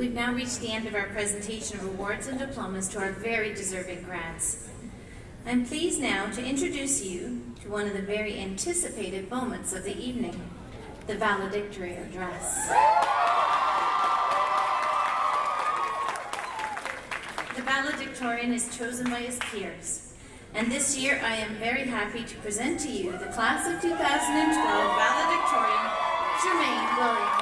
we've now reached the end of our presentation of awards and diplomas to our very deserving grads. I'm pleased now to introduce you to one of the very anticipated moments of the evening, the valedictorian address. The valedictorian is chosen by his peers, and this year I am very happy to present to you the class of 2012 valedictorian, Jermaine Williams.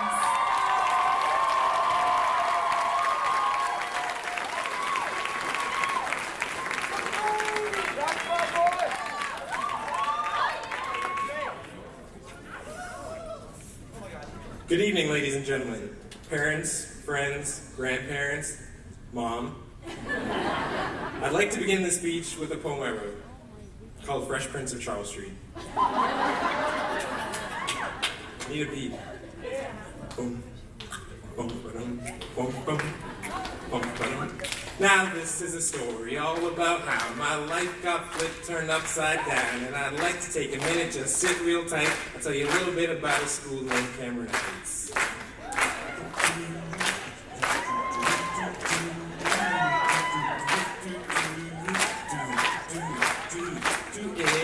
Good evening, ladies and gentlemen, parents, friends, grandparents, mom. I'd like to begin this speech with a poem I wrote called Fresh Prince of Charles Street. Need a beat. Boom, boom, ba-dum, boom, boom, boom, ba-dum. Now this is a story all about how my life got flipped, turned upside down, and I'd like to take a minute, just sit real tight. I'll tell you a little bit about a school named Cameron Heights.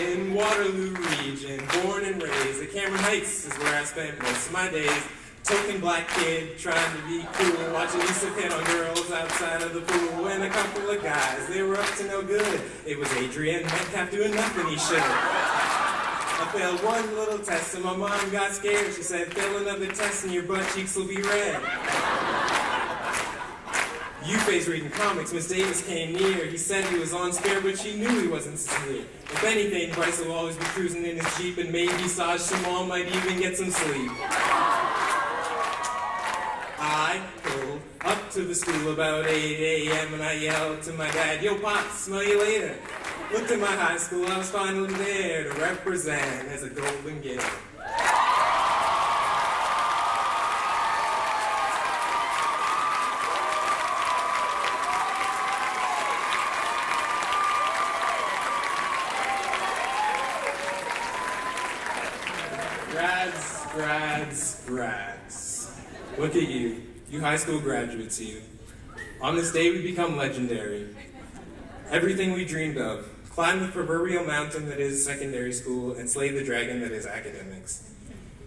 In Waterloo region, born and raised, at Cameron Heights is where I spent most of my days. Token black kid, trying to be cool, watching Lisa hit on girls outside of the pool, and a couple of guys, they were up to no good. It was Adrian Metcalf doing nothing he should. I failed one little test and my mom got scared. She said, fail another test and your butt cheeks will be red. U-Face reading comics, Miss Davis came near. He said he was on spare, but she knew he wasn't sincere. If anything, Bryce will always be cruising in his Jeep, and maybe Saj Jamal might even get some sleep. I pulled up to the school about 8 a.m. and I yelled to my dad, yo, Pop, smell you later. Looked at my high school, I was finally there to represent as a golden gift. Grads. Look at you high school graduates, you. On this day we become legendary. Everything we dreamed of, climb the proverbial mountain that is secondary school and slay the dragon that is academics.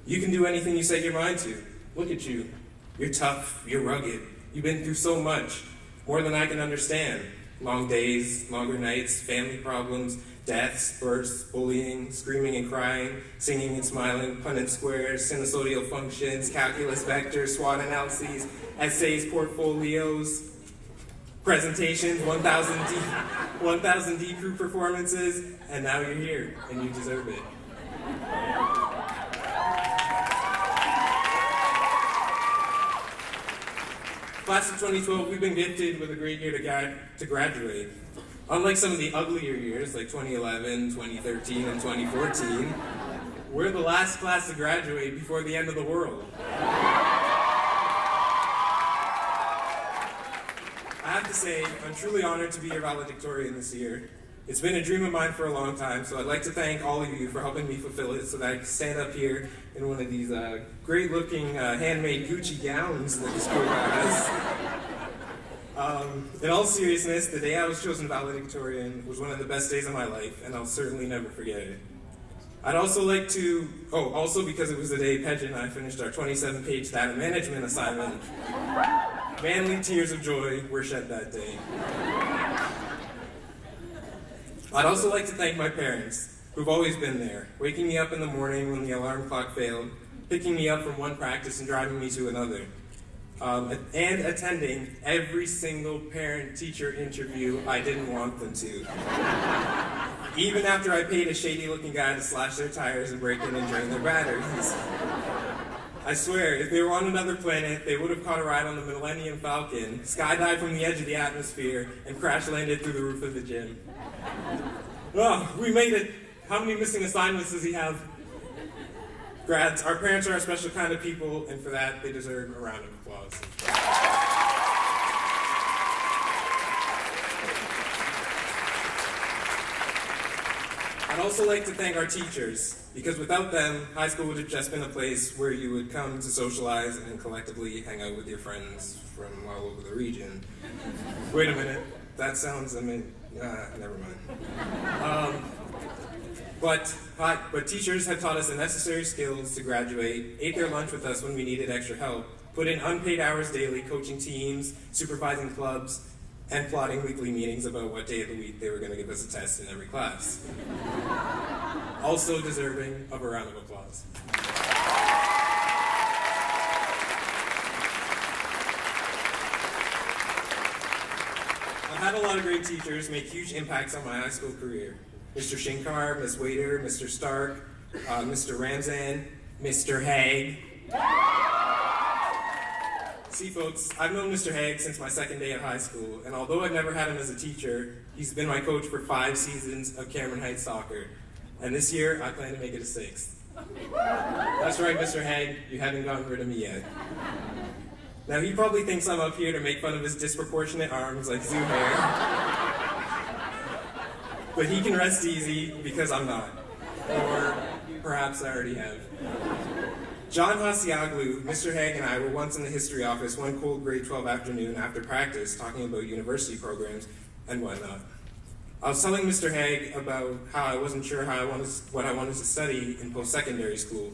You can do anything you set your mind to. Look at you. You're tough, you're rugged. You've been through so much, more than I can understand. Long days, longer nights, family problems, deaths, births, bullying, screaming and crying, singing and smiling, Punnett squares, sinusoidal functions, calculus vectors, SWOT analyses, essays, portfolios, presentations, 1,000 D crew performances, and now you're here, and you deserve it. Class of 2012, we've been gifted with a great year to graduate. Unlike some of the uglier years, like 2011, 2013, and 2014, we're the last class to graduate before the end of the world. I have to say, I'm truly honored to be your valedictorian this year. It's been a dream of mine for a long time, so I'd like to thank all of you for helping me fulfill it so that I can stand up here in one of these great-looking handmade Gucci gowns that the school has. In all seriousness, the day I was chosen valedictorian was one of the best days of my life, and I'll certainly never forget it. I'd also like to, also because it was the day Pedge and I finished our 27-page data management assignment, manly tears of joy were shed that day. I'd also like to thank my parents, who've always been there, waking me up in the morning when the alarm clock failed, picking me up from one practice and driving me to another, and attending every single parent-teacher interview I didn't want them to. Even after I paid a shady-looking guy to slash their tires and break in and drain their batteries. I swear, if they were on another planet, they would have caught a ride on the Millennium Falcon, skydived from the edge of the atmosphere, and crash-landed through the roof of the gym. Oh, we made it. How many missing assignments does he have? Grads, our parents are a special kind of people, and for that, they deserve a round of applause. I'd also like to thank our teachers, because without them, high school would have just been a place where you would come to socialize and collectively hang out with your friends from all over the region. Wait a minute, that sounds, never mind. But teachers have taught us the necessary skills to graduate, ate their lunch with us when we needed extra help, put in unpaid hours daily coaching teams, supervising clubs, and plotting weekly meetings about what day of the week they were going to give us a test in every class. Also deserving of a round of applause. I've had a lot of great teachers make huge impacts on my high school career. Mr. Shinkar, Ms. Waiter, Mr. Stark, Mr. Ramzan, Mr. Haig. See, folks, I've known Mr. Haig since my second day of high school, and although I've never had him as a teacher, he's been my coach for 5 seasons of Cameron Heights soccer. And this year, I plan to make it a 6th. That's right, Mr. Haig, you haven't gotten rid of me yet. Now, he probably thinks I'm up here to make fun of his disproportionate arms like zoo hair. But he can rest easy because I'm not. Or perhaps I already have. John Hasiaglu, Mr. Haig, and I were once in the history office one cold grade 12 afternoon after practice talking about university programs and whatnot. I was telling Mr. Haig about how I wasn't sure what I wanted to study in post-secondary school.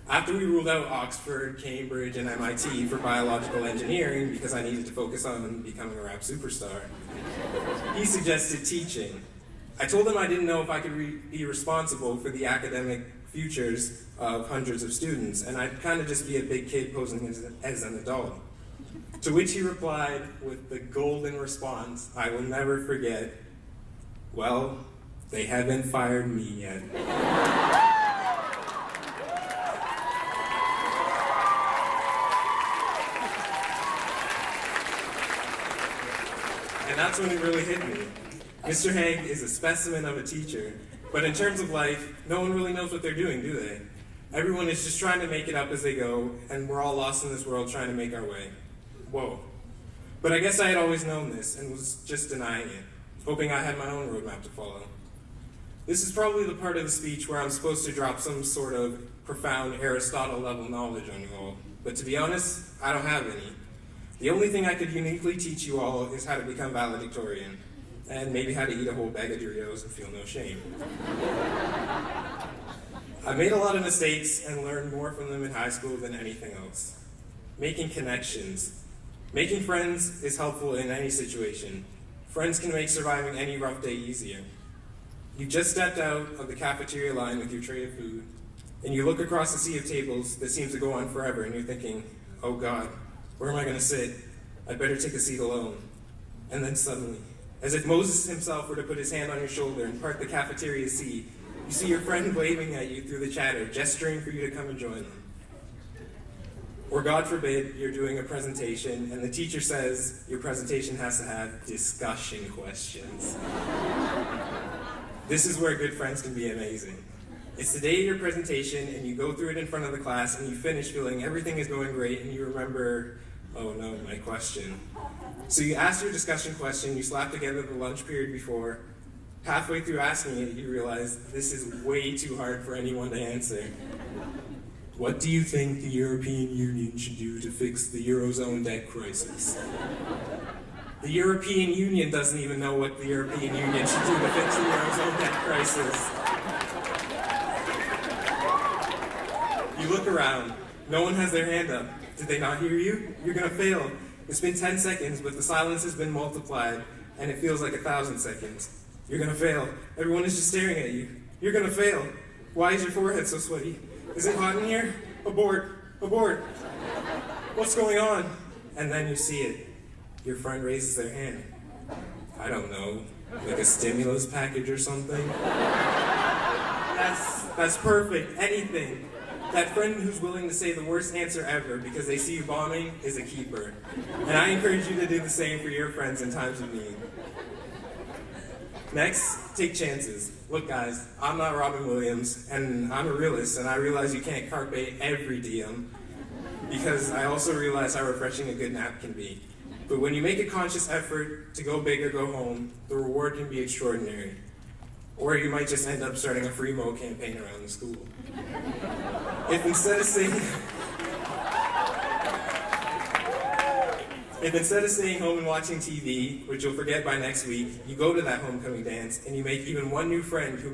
After we ruled out Oxford, Cambridge, and MIT for biological engineering because I needed to focus on becoming a rap superstar, he suggested teaching. I told him I didn't know if I could be responsible for the academic futures of hundreds of students, and I'd kind of just be a big kid posing as an adult. To which he replied with the golden response I will never forget, "Well, they haven't fired me yet." And that's when it really hit me. Mr. Haig is a specimen of a teacher, but in terms of life, no one really knows what they're doing, do they? Everyone is just trying to make it up as they go, and we're all lost in this world trying to make our way. Whoa. But I guess I had always known this and was just denying it, hoping I had my own roadmap to follow. This is probably the part of the speech where I'm supposed to drop some sort of profound Aristotle-level knowledge on you all, but to be honest, I don't have any. The only thing I could uniquely teach you all is how to become valedictorian, and maybe how to eat a whole bag of Doritos and feel no shame. I made a lot of mistakes and learned more from them in high school than anything else. Making connections. Making friends is helpful in any situation. Friends can make surviving any rough day easier. You just stepped out of the cafeteria line with your tray of food, and you look across the sea of tables that seems to go on forever, and you're thinking, oh God, where am I going to sit? I'd better take a seat alone. And then suddenly, as if Moses himself were to put his hand on your shoulder and part the cafeteria sea, you see your friend waving at you through the chatter, gesturing for you to come and join them. Or God forbid, you're doing a presentation and the teacher says your presentation has to have discussion questions. This is where good friends can be amazing. It's the day of your presentation and you go through it in front of the class and you finish feeling everything is going great and you remember, oh no, my question. So you ask your discussion question, you slap together the lunch period before. Halfway through asking it, you realize this is way too hard for anyone to answer. What do you think the European Union should do to fix the Eurozone debt crisis? The European Union doesn't even know what the European Union should do to fix the Eurozone debt crisis. You look around. No one has their hand up. Did they not hear you? You're going to fail. It's been 10 seconds, but the silence has been multiplied, and it feels like 1,000 seconds. You're going to fail. Everyone is just staring at you. You're going to fail. Why is your forehead so sweaty? Is it hot in here? Abort. Abort. What's going on? And then you see it. Your friend raises their hand. I don't know, like a stimulus package or something? That's perfect. Anything. That friend who's willing to say the worst answer ever because they see you bombing is a keeper. And I encourage you to do the same for your friends in times of need. Next, take chances. Look guys, I'm not Robin Williams, and I'm a realist, and I realize you can't carpe every diem, because I also realize how refreshing a good nap can be. But when you make a conscious effort to go big or go home, the reward can be extraordinary. Or you might just end up starting a free mo campaign around the school. If instead of staying home and watching TV, which you'll forget by next week, you go to that homecoming dance and you make even one new friend who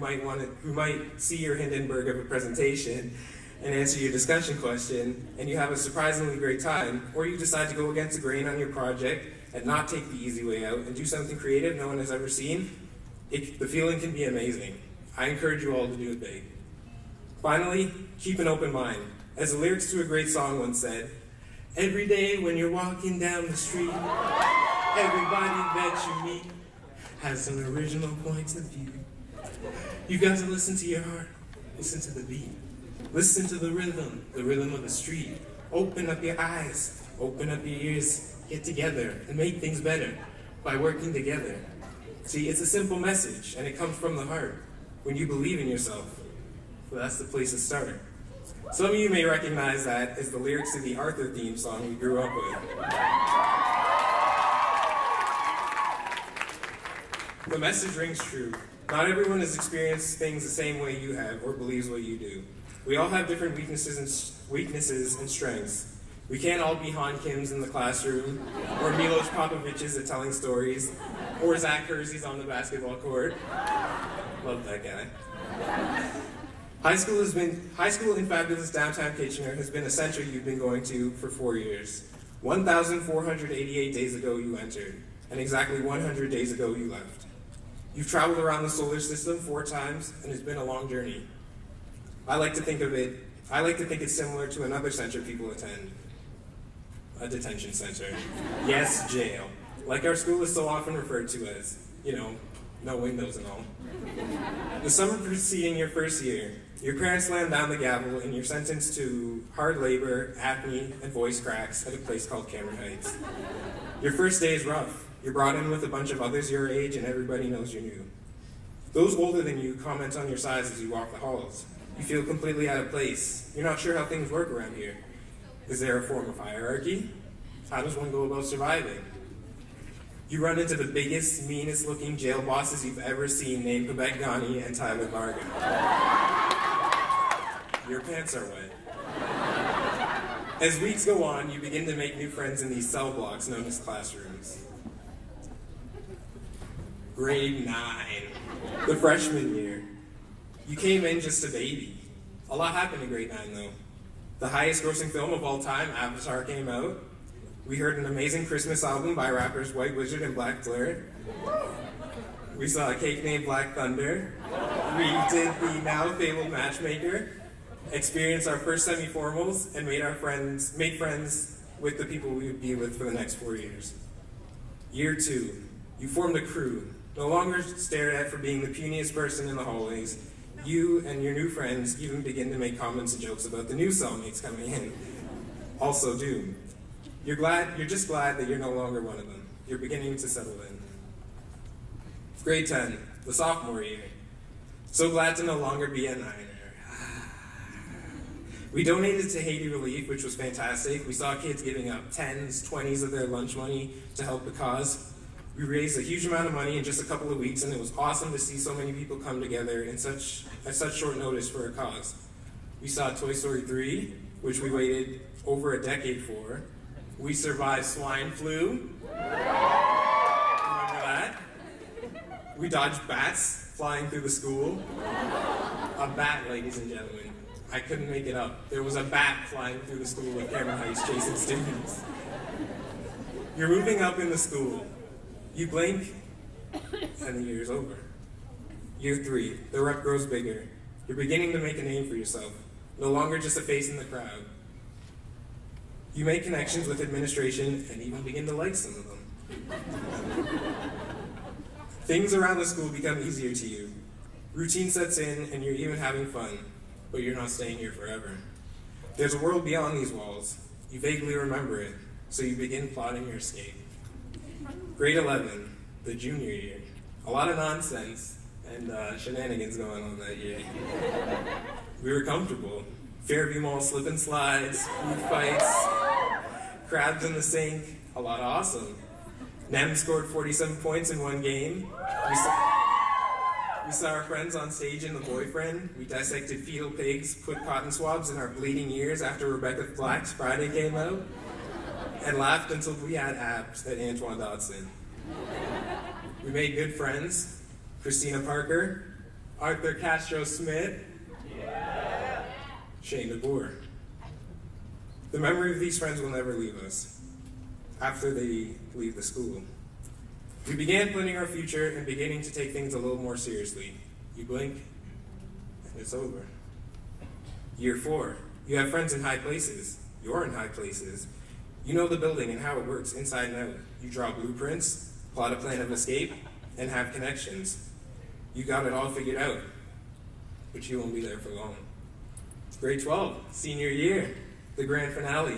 might see your Hindenburg of a presentation and answer your discussion question, and you have a surprisingly great time, or you decide to go against the grain on your project and not take the easy way out and do something creative no one has ever seen, the feeling can be amazing. I encourage you all to do it big. Finally, keep an open mind. As the lyrics to a great song once said, every day when you're walking down the street, everybody that you meet has some original points of view. You got to listen to your heart, listen to the beat. Listen to the rhythm of the street. Open up your eyes, open up your ears, get together and make things better by working together. See, it's a simple message and it comes from the heart when you believe in yourself. Well, that's the place to start. Some of you may recognize that as the lyrics to the Arthur theme song we grew up with. The message rings true. Not everyone has experienced things the same way you have or believes what you do. We all have different weaknesses and strengths. We can't all be Han Kims in the classroom, or Milos Popoviches at telling stories, or Zach Kersey's on the basketball court. Love that guy. High school in fabulous downtown Kitchener has been a center you've been going to for 4 years. 1,488 days ago you entered, and exactly 100 days ago you left. You've traveled around the solar system 4 times, and it's been a long journey. I like to think it's similar to another center people attend. A detention center. Yes, jail. Like our school is so often referred to as, no windows and all. The summer preceding your first year, your parents slam down the gavel and you're sentenced to hard labor, acne, and voice cracks at a place called Cameron Heights. Your first day is rough. You're brought in with a bunch of others your age and everybody knows you're new. Those older than you comment on your size as you walk the halls. You feel completely out of place. You're not sure how things work around here. Is there a form of hierarchy? How does one go about surviving? You run into the biggest, meanest looking jail bosses you've ever seen named Quebec Ghani and Tyler Varga. Your pants are wet. As weeks go on, you begin to make new friends in these cell blocks known as classrooms. Grade 9, the freshman year. You came in just a baby. A lot happened in grade 9 though. The highest grossing film of all time, Avatar, came out. We heard an amazing Christmas album by rappers White Wizard and Black Blur. We saw a cake named Black Thunder. We did the now fabled Matchmaker, experienced our first semi-formals, and made friends with the people we would be with for the next 4 years. Year 2, you formed a crew, no longer stared at for being the puniest person in the hallways. You and your new friends even begin to make comments and jokes about the new cellmates coming in. Also doomed. You're just glad that you're no longer one of them. You're beginning to settle in. Grade 10, the sophomore year. So glad to no longer be a Niner. We donated to Haiti Relief, which was fantastic. We saw kids giving up 10s, 20s of their lunch money to help the cause. We raised a huge amount of money in just a couple of weeks, and it was awesome to see so many people come together at such short notice for a cause. We saw Toy Story 3, which we waited over a decade for. We survived swine flu. Remember that? We dodged bats flying through the school. A bat, ladies and gentlemen. I couldn't make it up. There was a bat flying through the school at Cameron Heights chasing students. You're moving up in the school. You blink, and the year's over. Year 3, the rep grows bigger. You're beginning to make a name for yourself. No longer just a face in the crowd. You make connections with administration and even begin to like some of them. Things around the school become easier to you. Routine sets in and you're even having fun, but you're not staying here forever. There's a world beyond these walls. You vaguely remember it, so you begin plotting your escape. Grade 11, the junior year. A lot of nonsense and shenanigans going on that year. We were comfortable. Fairview Mall slip and slides, food fights, crabs in the sink, a lot of awesome. Nem scored 47 points in one game. We saw our friends on stage in The Boyfriend. We dissected fetal pigs, put cotton swabs in our bleeding ears after Rebecca Black's Friday came out, and laughed until we had abs at Antoine Dodson. We made good friends. Christina Parker, Arthur Castro Smith, Shane DeBoer. The memory of these friends will never leave us after they leave the school. We began planning our future and beginning to take things a little more seriously. You blink, and it's over. Year 4, you have friends in high places. You're in high places. You know the building and how it works inside and out. You draw blueprints, plot a plan of escape, and have connections. You got it all figured out, but you won't be there for long. Grade 12, senior year, the grand finale.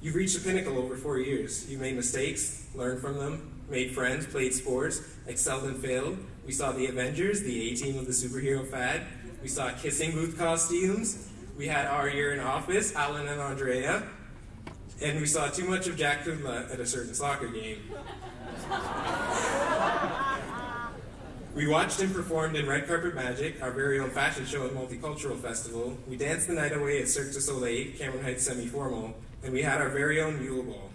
You've reached the pinnacle over 4 years. You made mistakes, learned from them, made friends, played sports, excelled and failed. We saw the Avengers, the A-team of the superhero fad. We saw kissing booth costumes. We had our year in office, Alan and Andrea. And we saw too much of Jack Kudla at a certain soccer game. We watched and performed in Red Carpet Magic, our very own fashion show and multicultural festival. We danced the night away at Cirque du Soleil, Cameron Heights Semi-Formal, and we had our very own Yule Ball.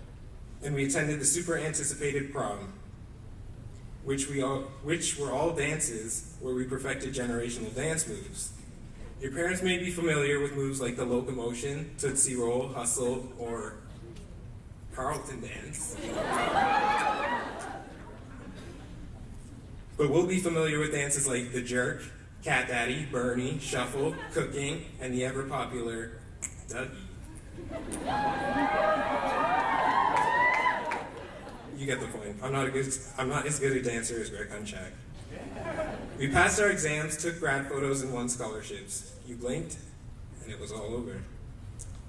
And we attended the super anticipated prom, which were all dances where we perfected generational dance moves. Your parents may be familiar with moves like the locomotion, Tootsie Roll, Hustle, or Carlton dance. But we'll be familiar with dances like the jerk, cat daddy, Bernie, shuffle, cooking, and the ever popular Dougie. You get the point. I'm not as good a dancer as Greg Hunchak. We passed our exams, took grad photos, and won scholarships. You blinked, and it was all over.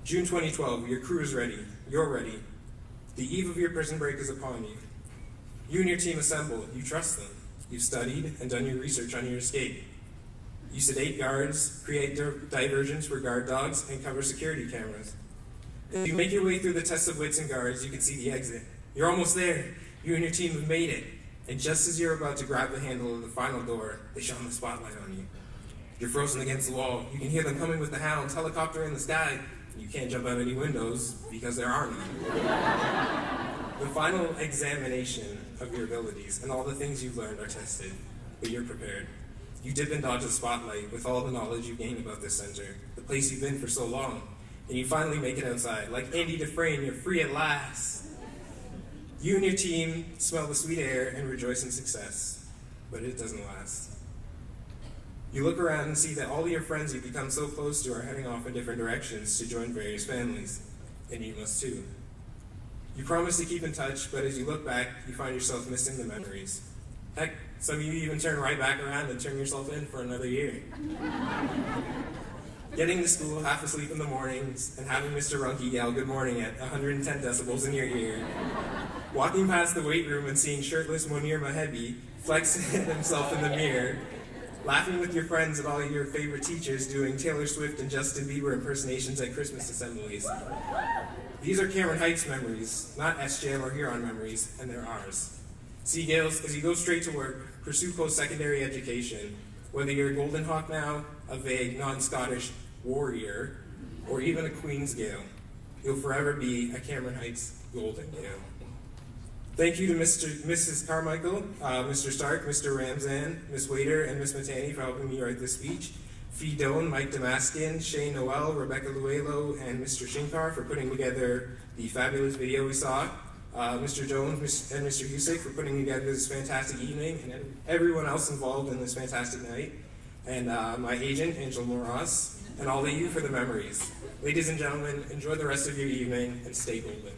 June 2012, your crew is ready. You're ready. The eve of your prison break is upon you. You and your team assemble. You trust them. You've studied and done your research on your escape. You sedate guards, create diversions for guard dogs, and cover security cameras. As you make your way through the test of wits and guards, you can see the exit. You're almost there. You and your team have made it. And just as you're about to grab the handle of the final door, they shine the spotlight on you. You're frozen against the wall. You can hear them coming with the hounds, helicopter in the sky. You can't jump out any windows because there are none. The final examination of your abilities and all the things you've learned are tested, but you're prepared. You dip and dodge the spotlight with all the knowledge you've gained about this center, the place you've been for so long, and you finally make it outside. Like Andy Dufresne, you're free at last. You and your team smell the sweet air and rejoice in success, but it doesn't last. You look around and see that all of your friends you've become so close to are heading off in different directions to join various families, and you must too. You promise to keep in touch, but as you look back, you find yourself missing the memories. Heck, some of you even turn right back around and turn yourself in for another year. Getting to school half asleep in the mornings and having Mr. Runke yell good morning at 110 decibels in your ear. Walking past the weight room and seeing shirtless Munir Mahebi flex himself in the mirror. Laughing with your friends at all your favorite teachers doing Taylor Swift and Justin Bieber impersonations at Christmas assemblies. These are Cameron Heights memories, not SJM or Huron memories, and they're ours. Seagulls, as you go straight to work, pursue post-secondary education. Whether you're a Golden Hawk now, a vague, non-Scottish warrior, or even a Queen's Gale, you'll forever be a Cameron Heights Golden Gale. Thank you to Mrs. Carmichael, Mr. Stark, Mr. Ramzan, Ms. Waiter, and Ms. Matani for helping me write this speech. Fee Doan, Mike Damaskin, Shane Noel, Rebecca Luelo, and Mr. Shinkar for putting together the fabulous video we saw. Mr. Jones and Mr. Husick for putting together this fantastic evening, and everyone else involved in this fantastic night. And my agent, Angel Moras, and all of you for the memories. Ladies and gentlemen, enjoy the rest of your evening and stay golden.